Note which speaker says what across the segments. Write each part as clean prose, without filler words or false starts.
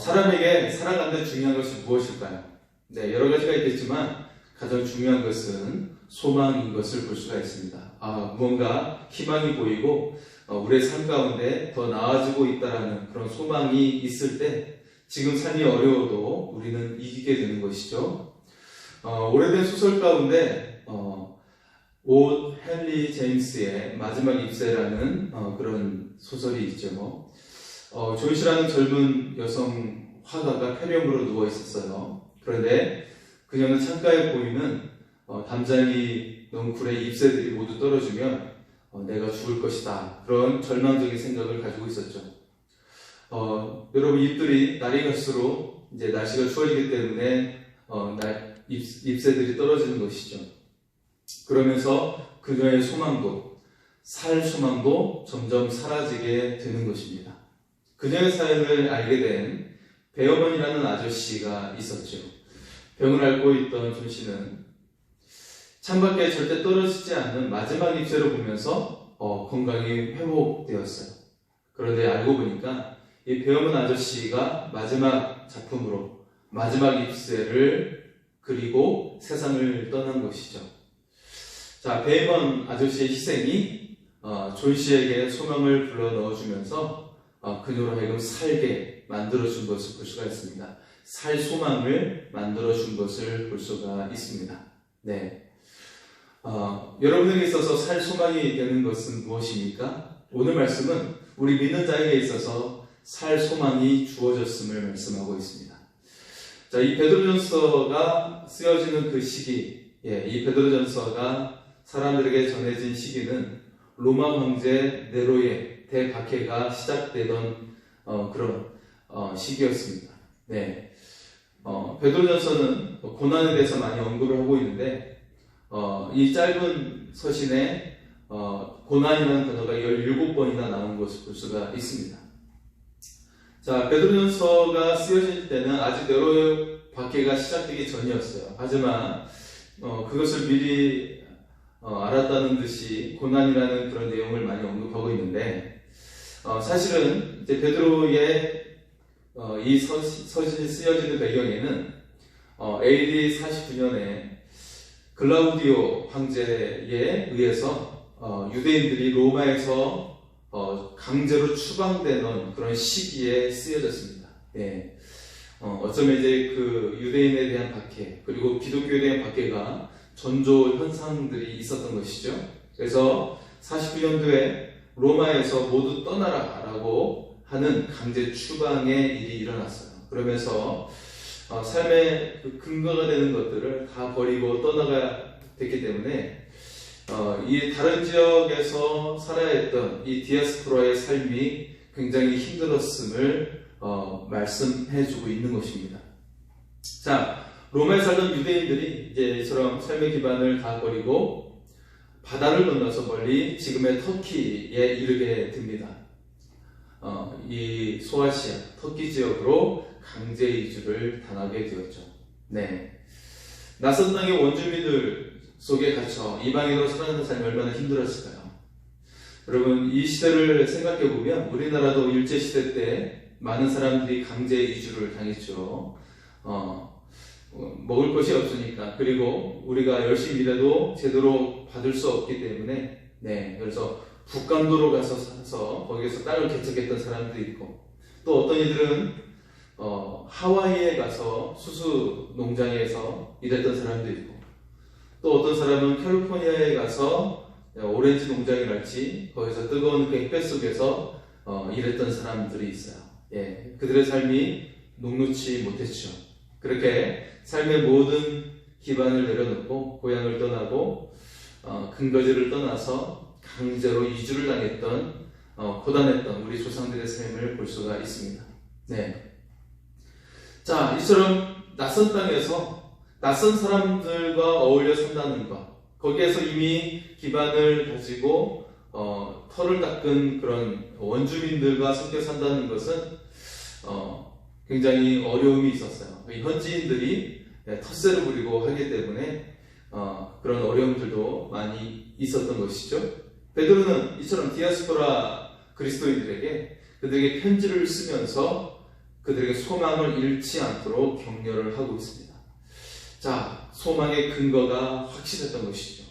Speaker 1: 사람에게 살아가는데 중요한 것이 무엇일까요? 네, 여러 가지가 있겠지만 가장 중요한 것은 소망인 것을 볼 수가 있습니다. 무언가 희망이 보이고 우리의 삶 가운데 더 나아지고 있다라는 그런 소망이 있을 때 지금 삶이 어려워도 우리는 이기게 되는 것이죠. 오래된 소설 가운데 오 헨리 제임스의 마지막 입새라는 그런 소설이 있죠. 조이시라는 젊은 여성 화가가 폐렴으로 누워 있었어요. 그런데 그녀는 창가에 보이는 담장이 넝쿨의 잎새들이 모두 떨어지면 내가 죽을 것이다. 그런 절망적인 생각을 가지고 있었죠. 여러분, 잎들이 날이 갈수록 이제 날씨가 추워지기 때문에 잎새들이 떨어지는 것이죠. 그러면서 그녀의 소망도, 살 소망도 점점 사라지게 되는 것입니다. 그녀의 사연을 알게 된 배어먼이라는 아저씨가 있었죠. 병을 앓고 있던 존 씨는 창밖에 절대 떨어지지 않는 마지막 잎새를 보면서 건강이 회복되었어요. 그런데 알고 보니까 이 배어먼 아저씨가 마지막 작품으로 마지막 잎새를 그리고 세상을 떠난 것이죠. 자, 배어먼 아저씨의 희생이 존 씨에게 소망을 불러 넣어주면서 그녀로 하여금 살게 만들어준 것을 볼 수가 있습니다. 살 소망을 만들어준 것을 볼 수가 있습니다. 네. 여러분에게 있어서 살 소망이 되는 것은 무엇입니까? 오늘 말씀은 우리 믿는 자에게 있어서 살 소망이 주어졌음을 말씀하고 있습니다. 자, 이 베드로전서가 쓰여지는 그 시기, 이 베드로전서가 사람들에게 전해진 시기는 로마 황제 네로의 대박해가 시작되던 그런 시기였습니다. 네. 베드로전서는 고난에 대해서 많이 언급을 하고 있는데 이 짧은 서신에 고난이라는 단어가 17번이나 나온 것을 볼 수가 있습니다. 자, 베드로전서가 쓰여질 때는 아직 네로의 박해가 시작되기 전이었어요. 하지만 그것을 미리 알았다는 듯이 고난이라는 그런 내용을 많이 언급하고 있는데 사실은 이제 베드로의 이 서신이 쓰여지는 배경에는 AD 49년에 글라우디오 황제에 의해서 유대인들이 로마에서 강제로 추방되는 그런 시기에 쓰여졌습니다. 네. 어쩌면 이제 그 유대인에 대한 박해 그리고 기독교에 대한 박해가 전조 현상들이 있었던 것이죠. 그래서 49년도에 로마에서 모두 떠나라라고 하는 강제 추방의 일이 일어났어요. 그러면서 삶의 그 근거가 되는 것들을 다 버리고 떠나가야 됐기 때문에 이 다른 지역에서 살아야 했던 이 디아스포라의 삶이 굉장히 힘들었음을 말씀해주고 있는 것입니다. 자, 로마에 살던 유대인들이 이제 이처럼 삶의 기반을 다 버리고 바다를 건너서 멀리 지금의 터키에 이르게 됩니다. 이 소아시아, 터키 지역으로 강제 이주를 당하게 되었죠. 네. 낯선 땅의 원주민들 속에 갇혀 이방인으로 살아가는 삶이 얼마나 힘들었을까요? 여러분, 이 시대를 생각해보면 우리나라도 일제시대 때 많은 사람들이 강제 이주를 당했죠. 먹을 것이 없으니까. 그리고 우리가 열심히 일해도 제대로 받을 수 없기 때문에, 네. 그래서 북간도로 가서 사서 거기에서 땅을 개척했던 사람도 있고, 또 어떤 이들은 하와이에 가서 수수 농장에서 일했던 사람도 있고, 또 어떤 사람은 캘리포니아에 가서 오렌지 농장이랄지 거기서 뜨거운 그 햇볕 속에서 일했던 사람들이 있어요. 예, 그들의 삶이 녹록지 못했죠. 그렇게 삶의 모든 기반을 내려놓고 고향을 떠나고 근거지를 떠나서 강제로 이주를 당했던 고단했던 우리 조상들의 삶을 볼 수가 있습니다. 네. 자, 이처럼 낯선 땅에서 낯선 사람들과 어울려 산다는 것, 거기에서 이미 기반을 가지고 털을 닦은 그런 원주민들과 섞여 산다는 것은 굉장히 어려움이 있었어요. 현지인들이 텃세를 부리고 하기 때문에 그런 어려움들도 많이 있었던 것이죠. 베드로는 이처럼 디아스포라 그리스도인들에게 그들에게 편지를 쓰면서 그들에게 소망을 잃지 않도록 격려를 하고 있습니다. 자, 소망의 근거가 확실했던 것이죠.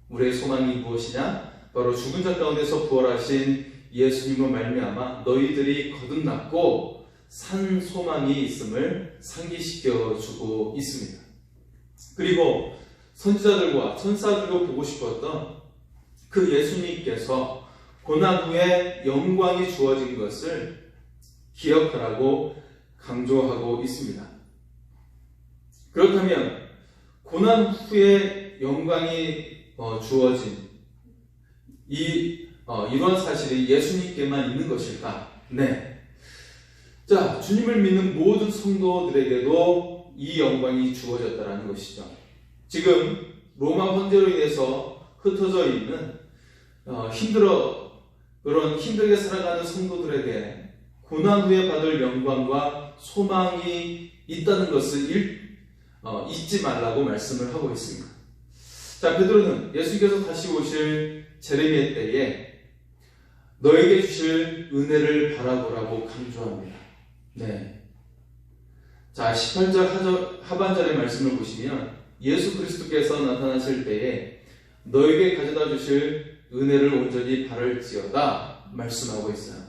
Speaker 1: 우리의 소망이 무엇이냐? 바로 죽은 자 가운데서 부활하신 예수님을 말미암아 너희들이 거듭났고 산 소망이 있음을 상기시켜 주고 있습니다. 그리고 선지자들과 천사들도 보고 싶었던 그 예수님께서 고난 후에 영광이 주어진 것을 기억하라고 강조하고 있습니다. 그렇다면 고난 후에 영광이 주어진 이러한 사실이 예수님께만 있는 것일까? 네. 자, 주님을 믿는 모든 성도들에게도 이 영광이 주어졌다는 것이죠. 지금 로마 황제로 인해서 흩어져 있는 그런 힘들게 살아가는 성도들에게 고난 후에 받을 영광과 소망이 있다는 것을 잊지 말라고 말씀을 하고 있습니다. 자, 베드로는 예수께서 다시 오실 제레미야 때에 너에게 주실 은혜를 바라보라고 강조합니다. 네. 자, 18절 하반절의 말씀을 보시면 예수 그리스도께서 나타나실 때에 너에게 가져다 주실 은혜를 온전히 바랄지어다 말씀하고 있어요.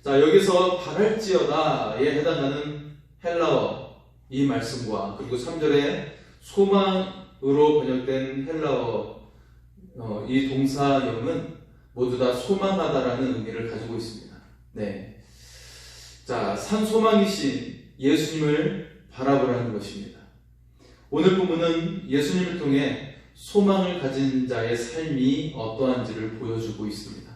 Speaker 1: 자, 여기서 바랄지어다에 해당하는 헬라어 이 말씀과 그리고 3절에 소망으로 번역된 헬라어 이 동사형은 모두 다 소망하다라는 의미를 가지고 있습니다. 네. 자, 산 소망이신 예수님을 바라보라는 것입니다. 오늘 본문은 예수님을 통해 소망을 가진 자의 삶이 어떠한지를 보여주고 있습니다.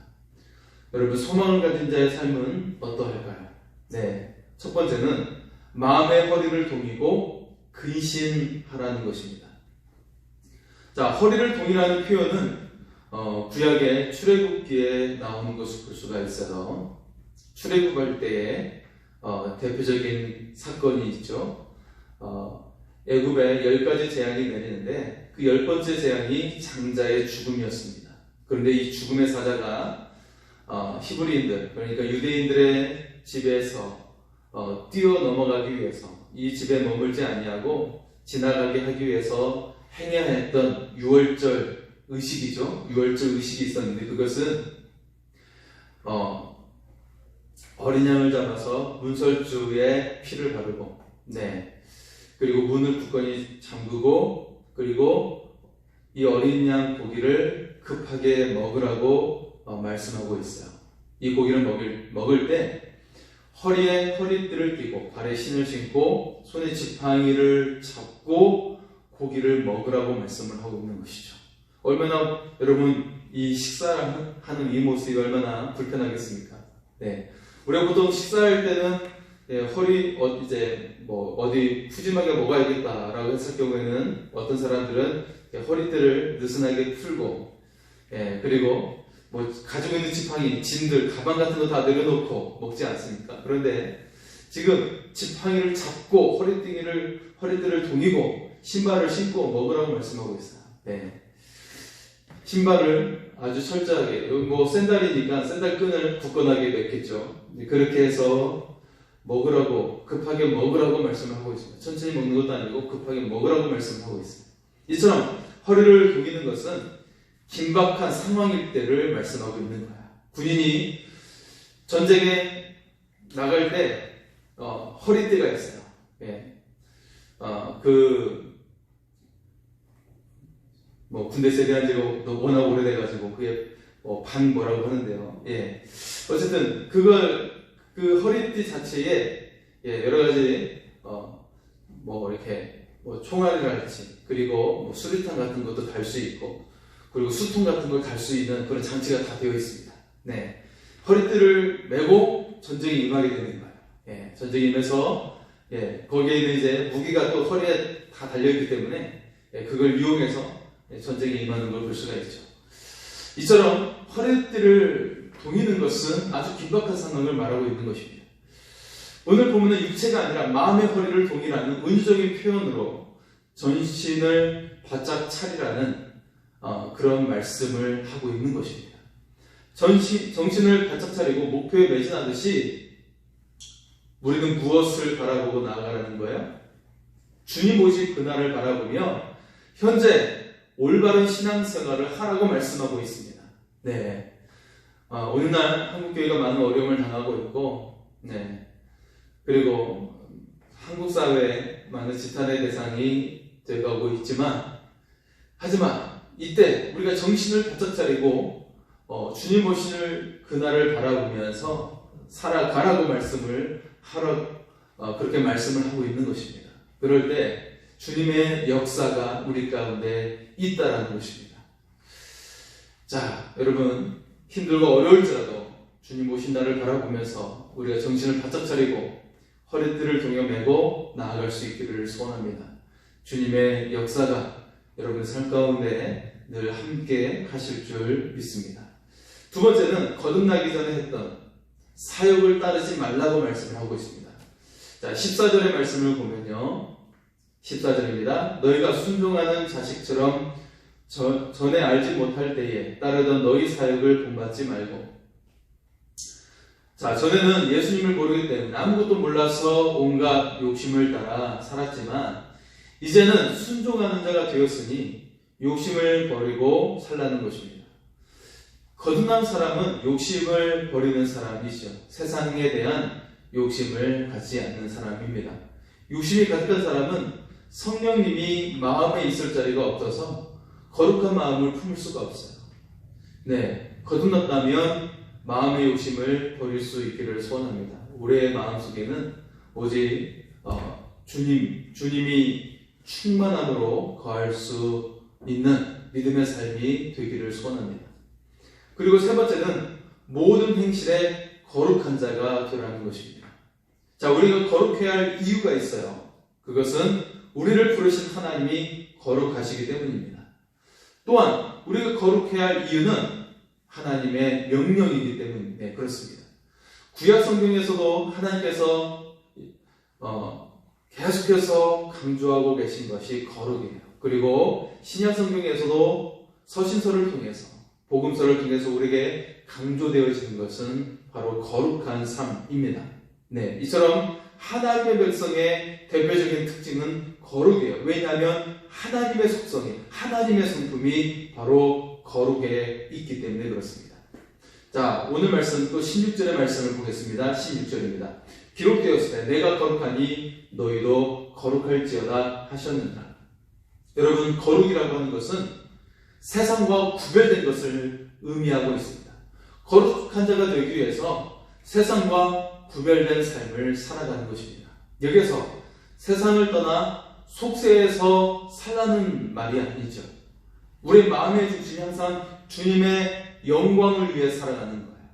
Speaker 1: 여러분, 소망을 가진 자의 삶은 어떠할까요? 네. 첫 번째는 마음의 허리를 동이고 근신하라는 것입니다. 자, 허리를 동이라는 표현은 구약의 출애굽기에 나오는 것을 볼 수가 있어요. 출애굽할 때에 대표적인 사건이 있죠. 애굽에 10가지 재앙이 내리는데 그 10번째 재앙이 장자의 죽음이었습니다. 그런데 이 죽음의 사자가 히브리인들, 그러니까 유대인들의 집에서 뛰어넘어가기 위해서 이 집에 머물지 아니하고 지나가게 하기 위해서 행해야 했던 유월절 의식이죠. 유월절 의식이 있었는데 그것은 어린 양을 잡아서 문설주에 피를 바르고, 네, 그리고 문을 굳건히 잠그고, 그리고 이 어린 양 고기를 급하게 먹으라고 말씀하고 있어요. 이 고기를 먹을 때 허리에 허리띠를 끼고 발에 신을 신고 손에 지팡이를 잡고 고기를 먹으라고 말씀을 하고 있는 것이죠. 얼마나 여러분 이 식사를 하는 이 모습이 얼마나 불편하겠습니까? 네, 우리가 보통 식사할 때는 허리 어디 푸짐하게 먹어야겠다라고 했을 경우에는 어떤 사람들은 허리띠를 느슨하게 풀고, 그리고 가지고 있는 지팡이, 짐들, 가방 같은 거 다 내려놓고 먹지 않습니까? 그런데 지금 지팡이를 잡고 허리띠를 동이고 신발을 신고 먹으라고 말씀하고 있어요. 네. 신발을 아주 철저하게, 샌들이니까 샌들 끈을 굳건하게 맺겠죠. 그렇게 해서 먹으라고, 급하게 먹으라고 말씀을 하고 있습니다. 천천히 먹는 것도 아니고 급하게 먹으라고 말씀을 하고 있습니다. 이처럼 허리를 동이는 것은 긴박한 상황일 때를 말씀하고 있는 거야. 군인이 전쟁에 나갈 때 허리띠가 있어요. 군대 세대한 지가 워낙 오래돼가지고 그게 반 뭐라고 하는데요. 어쨌든 그 허리띠 자체에 여러 가지 이렇게 총알이랄지, 그리고 수류탄 같은 것도 달 수 있고, 그리고 수통 같은 걸 달 수 있는 그런 장치가 다 되어 있습니다. 네. 허리띠를 메고 전쟁에 임하게 되는 거예요. 전쟁에 임해서 거기에 있는 이제 무기가 또 허리에 다 달려있기 때문에 그걸 이용해서 전쟁에 임하는 걸 볼 수가 있죠. 이처럼 허리띠를 동이는 것은 아주 긴박한 상황을 말하고 있는 것입니다. 오늘 보면은 육체가 아니라 마음의 허리를 동이라는 은유적인 표현으로 전신을 바짝 차리라는 그런 말씀을 하고 있는 것입니다. 정신을 바짝 차리고 목표에 매진하듯이 우리는 무엇을 바라보고 나아가라는 거예요? 주님 오실 그날을 바라보며 현재 올바른 신앙생활을 하라고 말씀하고 있습니다. 네. 오늘날 한국교회가 많은 어려움을 당하고 있고, 네. 그리고 한국 사회에 많은 지탄의 대상이 되어가고 있지만, 하지만 이때 우리가 정신을 바짝 차리고 주님 오실 그날을 바라보면서 살아가라고 말씀을 그렇게 말씀을 하고 있는 것입니다. 그럴 때 주님의 역사가 우리 가운데 있다라는 것입니다. 자, 여러분 힘들고 어려울지라도 주님 오신 날을 바라보면서 우리가 정신을 바짝 차리고 허리띠를 동여 매고 나아갈 수 있기를 소원합니다. 주님의 역사가 여러분의 삶 가운데 늘 함께 하실 줄 믿습니다. 두 번째는 거듭나기 전에 했던 사역을 따르지 말라고 말씀을 하고 있습니다. 자, 14절의 말씀을 보면요. 14절입니다. 너희가 순종하는 자식처럼 전에 알지 못할 때에 따르던 너희 사역을 본받지 말고. 자, 전에는 예수님을 모르기 때문에 아무것도 몰라서 온갖 욕심을 따라 살았지만 이제는 순종하는 자가 되었으니 욕심을 버리고 살라는 것입니다. 거듭난 사람은 욕심을 버리는 사람이죠. 세상에 대한 욕심을 갖지 않는 사람입니다. 욕심이 가득한 사람은 성령님이 마음에 있을 자리가 없어서 거룩한 마음을 품을 수가 없어요. 네, 거듭났다면 마음의 욕심을 버릴 수 있기를 소원합니다. 우리의 마음속에는 오직 주님이 충만함으로 거할 수 있는 믿음의 삶이 되기를 소원합니다. 그리고 세 번째는 모든 행실에 거룩한 자가 되라는 것입니다. 자, 우리가 거룩해야 할 이유가 있어요. 그것은 우리를 부르신 하나님이 거룩하시기 때문입니다. 또한 우리가 거룩해야 할 이유는 하나님의 명령이기 때문에 그렇습니다. 구약 성경에서도 하나님께서 계속해서 강조하고 계신 것이 거룩이에요. 그리고 신약 성경에서도 서신서를 통해서 복음서를 통해서 우리에게 강조되어지는 것은 바로 거룩한 삶입니다. 네, 이처럼 하나님의 백성의 대표적인 특징은 거룩이에요. 왜냐하면 하나님의 속성이, 하나님의 성품이 바로 거룩에 있기 때문에 그렇습니다. 자, 오늘 말씀 또 16절의 말씀을 보겠습니다. 16절입니다. 기록되었을 때 내가 거룩하니 너희도 거룩할지어다 하셨느니라. 여러분, 거룩이라고 하는 것은 세상과 구별된 것을 의미하고 있습니다. 거룩한 자가 되기 위해서 세상과 구별된 삶을 살아가는 것입니다. 여기서 세상을 떠나 속세에서 살라는 말이 아니죠. 우리 마음의 중심이 항상 주님의 영광을 위해 살아가는 거예요.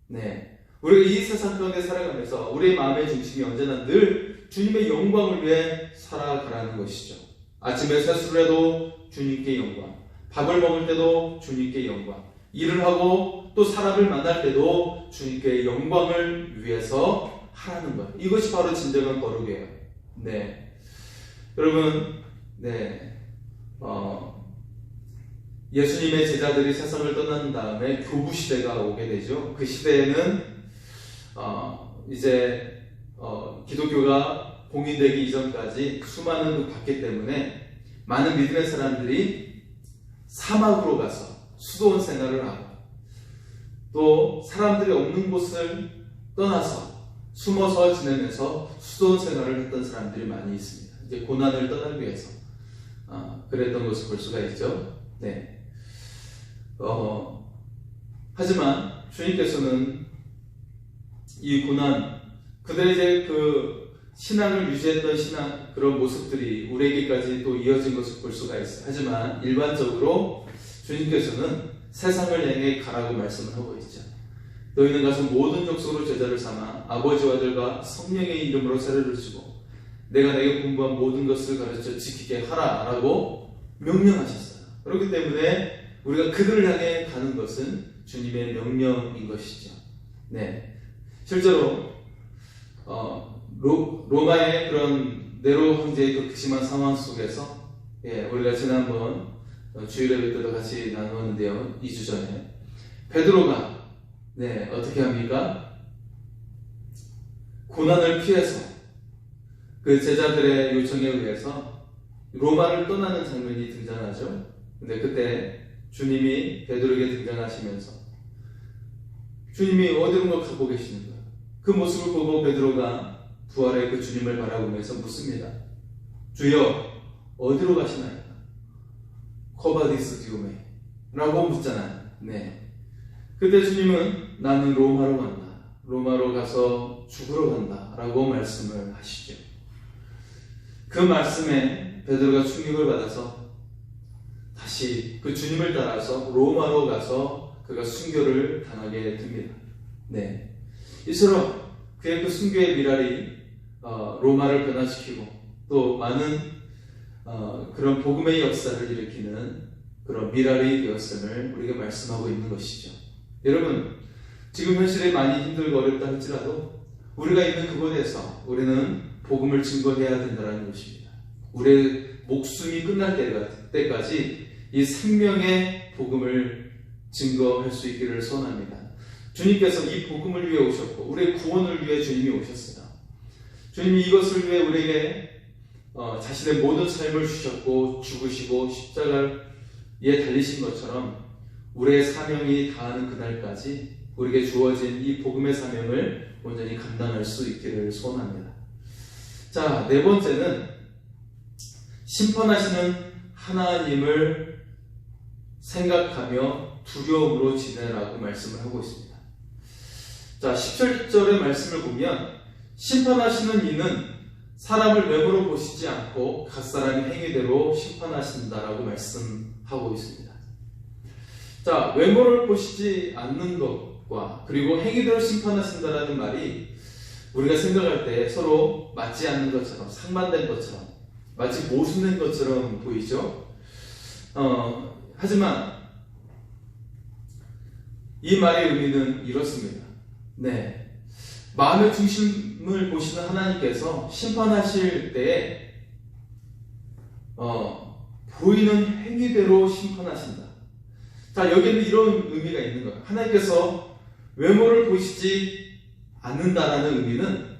Speaker 1: 네, 우리가 이 세상 가운데 살아가면서 우리의 마음의 중심이 언제나 늘 주님의 영광을 위해 살아가라는 것이죠. 아침에 세수를 해도 주님께 영광, 밥을 먹을 때도 주님께 영광, 일을 하고 또 사람을 만날 때도 주님께 영광을 위해서 하라는 것. 이것이 바로 진정한 거룩이에요. 네, 여러분, 네, 예수님의 제자들이 세상을 떠난 다음에 교부 시대가 오게 되죠. 그 시대에는 이제 기독교가 봉인되기 이전까지 수많은 봤기 때문에 많은 믿음의 사람들이 사막으로 가서 수도원 생활을 하고 또 사람들이 없는 곳을 떠나서 숨어서 지내면서 수도원 생활을 했던 사람들이 많이 있습니다. 이제 고난을 떠나기 위해서 그랬던 것을 볼 수가 있죠. 네. 하지만 주님께서는 이 고난, 그들의 이제 그 신앙을 유지했던 그런 모습들이 우리에게까지 또 이어진 것을 볼 수가 있어요. 하지만 일반적으로 주님께서는 세상을 향해 가라고 말씀을 하고 있죠. 너희는 가서 모든 족속으로 제자를 삼아 아버지와 아들과 성령의 이름으로 세례를 주고 내가 내게 공부한 모든 것을 가르쳐 지키게 하라라고 명령하셨어요. 그렇기 때문에 우리가 그들을 향해 가는 것은 주님의 명령인 것이죠. 네, 실제로 로마의 그런 네로 황제의 그 극심한 상황 속에서 우리가 지난번 주일예배 때도 같이 나누었는데요. 2주 전에 베드로가 어떻게 합니까? 고난을 피해서 그 제자들의 요청에 의해서 로마를 떠나는 장면이 등장하죠. 근데 그때 주님이 베드로에게 등장하시면서 주님이 어디론가 가고 계시는 거예요. 그 모습을 보고 베드로가 부활의 그 주님을 바라보면서 묻습니다. 주여, 어디로 가시나이까? 코바디스 디오메 라고 묻잖아요. 네. 그때 주님은 나는 로마로 간다. 로마로 가서 죽으러 간다. 라고 말씀을 하시죠. 그 말씀에 베드로가 충격을 받아서 다시 그 주님을 따라서 로마로 가서 그가 순교를 당하게 됩니다. 네. 이처럼 그의 그 순교의 미랄이 로마를 변화시키고 또 많은 그런 복음의 역사를 일으키는 그런 미랄이 되었음을 우리에게 말씀하고 있는 것이죠. 여러분, 지금 현실에 많이 힘들고 어렵다 할지라도 우리가 있는 그곳에서 우리는 복음을 증거해야 된다는 것입니다. 우리의 목숨이 끝날 때까지 이 생명의 복음을 증거할 수 있기를 소원합니다. 주님께서 이 복음을 위해 오셨고 우리의 구원을 위해 주님이 오셨어요. 주님이 이것을 위해 우리에게 자신의 모든 삶을 주셨고 죽으시고 십자가에 달리신 것처럼 우리의 사명이 다하는 그날까지 우리에게 주어진 이 복음의 사명을 온전히 감당할 수 있기를 소원합니다. 자, 네 번째는 심판하시는 하나님을 생각하며 두려움으로 지내라고 말씀을 하고 있습니다. 자, 17절의 말씀을 보면 심판하시는 이는 사람을 외모로 보시지 않고 각 사람의 행위대로 심판하신다라고 말씀하고 있습니다. 자, 외모를 보시지 않는 것과 그리고 행위대로 심판하신다라는 말이 우리가 생각할 때 서로 맞지 않는 것처럼 상반된 것처럼 마치 모순된 것처럼 보이죠. 하지만 이 말의 의미는 이렇습니다. 네, 마음의 중심을 보시는 하나님께서 심판하실 때에 보이는 행위대로 심판하신다. 자, 여기는 이런 의미가 있는 거예요. 하나님께서 외모를 보시지 않는다라는 의미는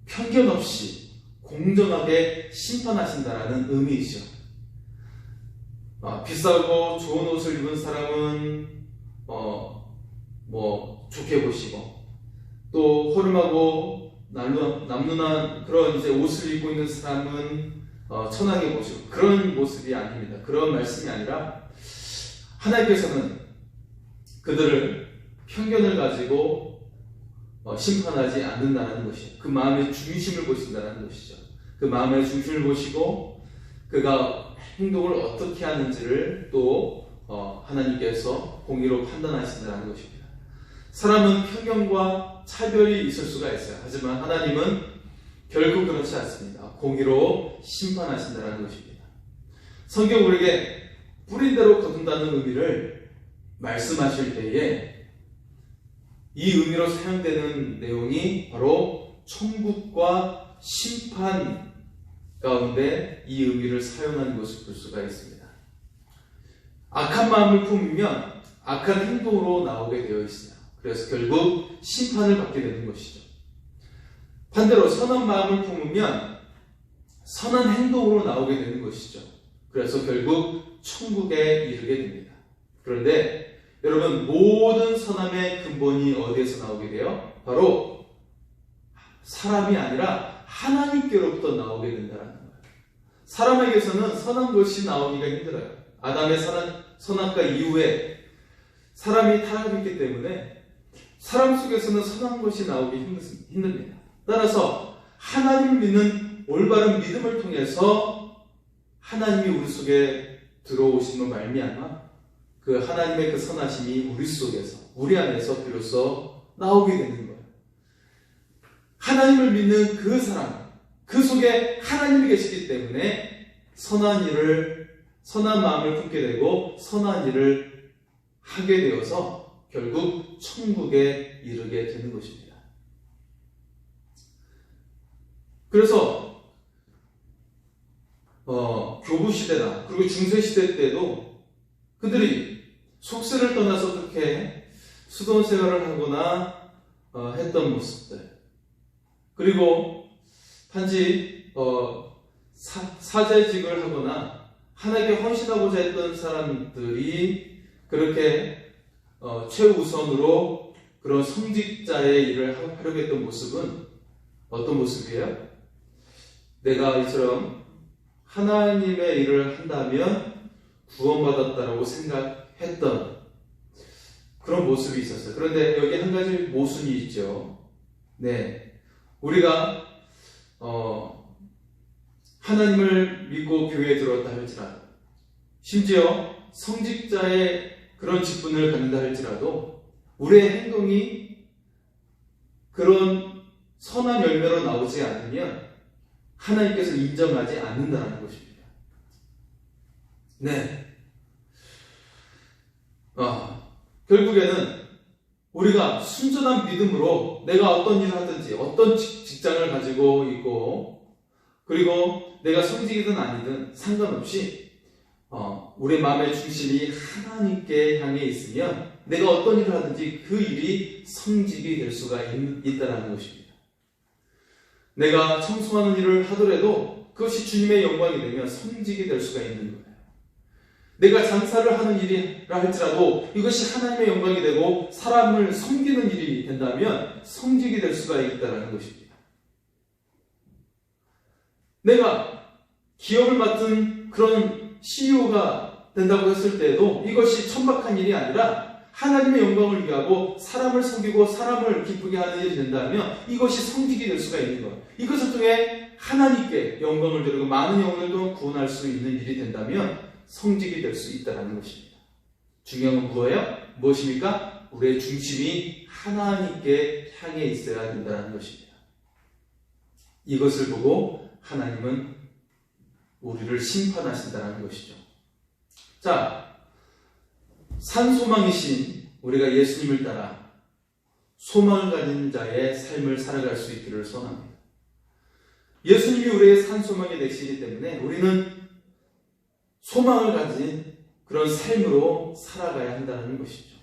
Speaker 1: 편견 없이 공정하게 심판하신다라는 의미이죠. 비싸고 좋은 옷을 입은 사람은 좋게 보시고 또 허름하고 남루한 그런 이제 옷을 입고 있는 사람은 천하게 보시고 그런 모습이 아닙니다. 그런 말씀이 아니라 하나님께서는 그들을 편견을 가지고 심판하지 않는다는 것이죠. 그 마음의 중심을 보신다는 것이죠. 그 마음의 중심을 보시고 그가 행동을 어떻게 하는지를 또 하나님께서 공의로 판단하신다는 것입니다. 사람은 편견과 차별이 있을 수가 있어요. 하지만 하나님은 결국 그렇지 않습니다. 공의로 심판하신다는 것입니다. 성경 우리에게 뿌린 대로 거둔다는 의미를 말씀하실 때에 이 의미로 사용되는 내용이 바로 천국과 심판 가운데 이 의미를 사용하는 것을 볼 수가 있습니다. 악한 마음을 품으면 악한 행동으로 나오게 되어 있어요. 그래서 결국 심판을 받게 되는 것이죠. 반대로 선한 마음을 품으면 선한 행동으로 나오게 되는 것이죠. 그래서 결국 천국에 이르게 됩니다. 그런데 여러분, 모든 선함의 근본이 어디에서 나오게 돼요? 바로 사람이 아니라 하나님께로부터 나오게 된다는 거예요. 사람에게서는 선한 것이 나오기가 힘들어요. 아담의 선악과 이후에 사람이 타락했기 때문에 사람 속에서는 선한 것이 나오기 힘듭니다. 따라서 하나님을 믿는 올바른 믿음을 통해서 하나님이 우리 속에 들어오심을 말미암아 그 하나님의 그 선하심이 우리 속에서, 우리 안에서 비로소 나오게 되는 거예요. 하나님을 믿는 그 사람, 그 속에 하나님이 계시기 때문에 선한 마음을 품게 되고 선한 일을 하게 되어서 결국 천국에 이르게 되는 것입니다. 그래서 교부 시대나 그리고 중세 시대 때도 그들이 속세를 떠나서 그렇게 수돈 생활을 하거나 했던 모습들, 그리고 단지 사제직을 하거나 하나님께 헌신하고자 했던 사람들이 그렇게 최우선으로 그런 성직자의 일을 하려고 했던 모습은 어떤 모습이에요? 내가 이처럼 하나님의 일을 한다면 구원받았다라고 생각했던 그런 모습이 있었어요. 그런데 여기 한 가지 모순이 있죠. 네, 우리가 하나님을 믿고 교회에 들어왔다 할지라도, 심지어 성직자의 그런 직분을 갖는다 할지라도 우리의 행동이 그런 선한 열매로 나오지 않으면 하나님께서 인정하지 않는다는 것입니다. 네. 결국에는 우리가 순전한 믿음으로 내가 어떤 일을 하든지 어떤 직장을 가지고 있고, 그리고 내가 성직이든 아니든 상관없이 우리 마음의 중심이 하나님께 향해 있으면 내가 어떤 일을 하든지 그 일이 성직이 될 수가 있다는 것입니다. 내가 청소하는 일을 하더라도 그것이 주님의 영광이 되면 성직이 될 수가 있는 거예요. 내가 장사를 하는 일이라 할지라도 이것이 하나님의 영광이 되고 사람을 섬기는 일이 된다면 성직이 될 수가 있다는 것입니다. 내가 기업을 맡은 그런 CEO가 된다고 했을 때에도 이것이 천박한 일이 아니라 하나님의 영광을 위하고 사람을 섬기고 사람을 기쁘게 하는 일이 된다면 이것이 성직이 될 수가 있는 것. 이것을 통해 하나님께 영광을 드리고 많은 영혼을 구원할 수 있는 일이 된다면 성직이 될 수 있다는 것입니다. 중요한 건 뭐예요? 무엇입니까? 우리의 중심이 하나님께 향해 있어야 된다는 것입니다. 이것을 보고 하나님은 우리를 심판하신다는 것이죠. 자, 산소망이신 우리가 예수님을 따라 소망을 가진 자의 삶을 살아갈 수 있기를 소원합니다. 예수님이 우리의 산소망이 되시기 때문에 우리는 소망을 가진 그런 삶으로 살아가야 한다는 것이죠.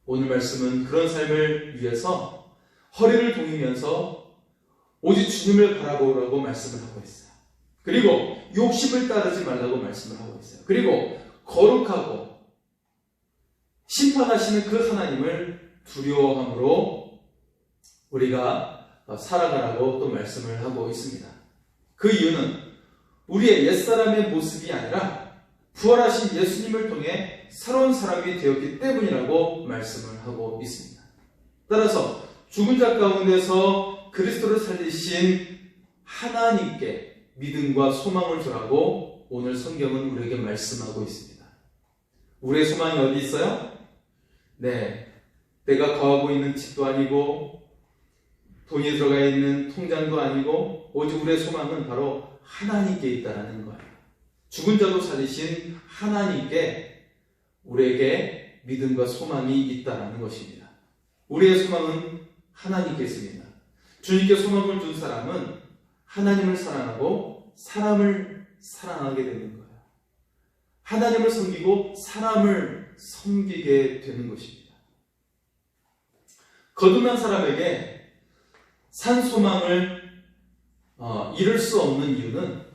Speaker 1: 오늘 말씀은 그런 삶을 위해서 허리를 동이면서 오직 주님을 바라보라고 말씀을 하고 있어요. 그리고 욕심을 따르지 말라고 말씀을 하고 있어요. 그리고 거룩하고 심판하시는 그 하나님을 두려워함으로 우리가 살아가라고 또 말씀을 하고 있습니다. 그 이유는 우리의 옛사람의 모습이 아니라 부활하신 예수님을 통해 새로운 사람이 되었기 때문이라고 말씀을 하고 있습니다. 따라서 죽은 자 가운데서 그리스도를 살리신 하나님께 믿음과 소망을 주라고 오늘 성경은 우리에게 말씀하고 있습니다. 우리의 소망이 어디 있어요? 네, 내가 거하고 있는 집도 아니고 돈이 들어가 있는 통장도 아니고 오직 우리의 소망은 바로 하나님께 있다는 거예요. 죽은 자도 살리신 하나님께 우리에게 믿음과 소망이 있다는 것입니다. 우리의 소망은 하나님께 있습니다. 주님께 소망을 둔 사람은 하나님을 사랑하고 사람을 사랑하게 되는 거예요. 하나님을 섬기고 사람을 섬기게 되는 것입니다. 거듭난 사람에게 산 소망을 잃을 수 없는 이유는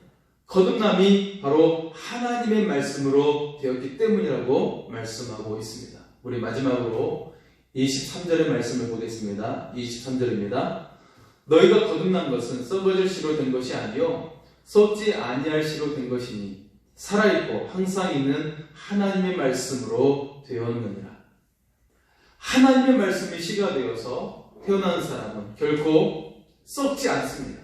Speaker 1: 거듭남이 바로 하나님의 말씀으로 되었기 때문이라고 말씀하고 있습니다. 우리 마지막으로 23절의 말씀을 보겠습니다. 23절입니다. 너희가 거듭난 것은 썩어질 씨로 된 것이 아니요 썩지 아니할 씨로 된 것이니 살아있고 항상 있는 하나님의 말씀으로 되었느니라. 하나님의 말씀이 씨가 되어서 태어나는 사람은 결코 썩지 않습니다.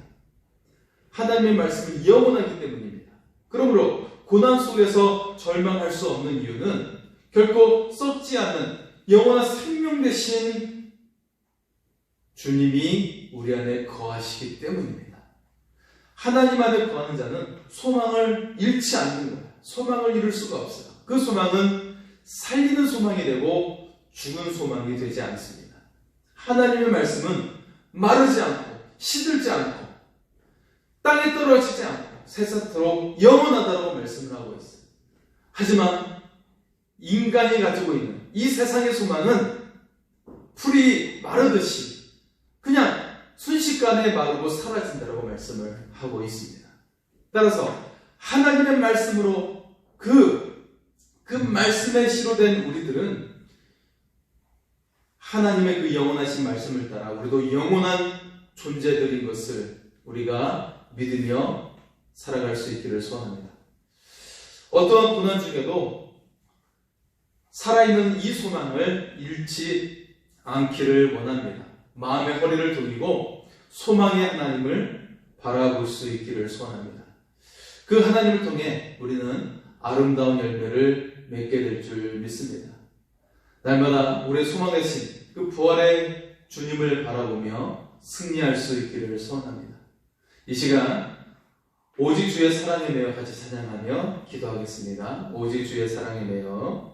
Speaker 1: 하나님의 말씀이 영원하기 때문입니다. 그러므로 고난 속에서 절망할 수 없는 이유는 결코 썩지 않는 영원한 생명 되신 주님이 우리 안에 거하시기 때문입니다. 하나님 안에 거하는 자는 소망을 잃지 않는 거예요. 소망을 잃을 수가 없어요. 그 소망은 살리는 소망이 되고 죽은 소망이 되지 않습니다. 하나님의 말씀은 마르지 않고 시들지 않고 땅에 떨어지지 않고 새삼토록 영원하다고 말씀을 하고 있어요. 하지만 인간이 가지고 있는 이 세상의 소망은 풀이 마르듯이 그냥 순식간에 순식간에 마르고 사라진다라고 말씀을 하고 있습니다. 따라서 하나님의 말씀으로 그 말씀에 시로된 우리들은 하나님의 그 영원하신 말씀을 따라 우리도 영원한 존재들인 것을 우리가 믿으며 살아갈 수 있기를 소원합니다. 어떠한 고난 중에도 살아있는 이 소망을 잃지 않기를 원합니다. 마음의 허리를 돌리고 소망의 하나님을 바라볼 수 있기를 소원합니다. 그 하나님을 통해 우리는 아름다운 열매를 맺게 될 줄 믿습니다. 날마다 우리의 소망의 신, 그 부활의 주님을 바라보며 승리할 수 있기를 소원합니다. 이 시간 오직 주의 사랑에 매여 같이 찬양하며 기도하겠습니다. 오직 주의 사랑에 매여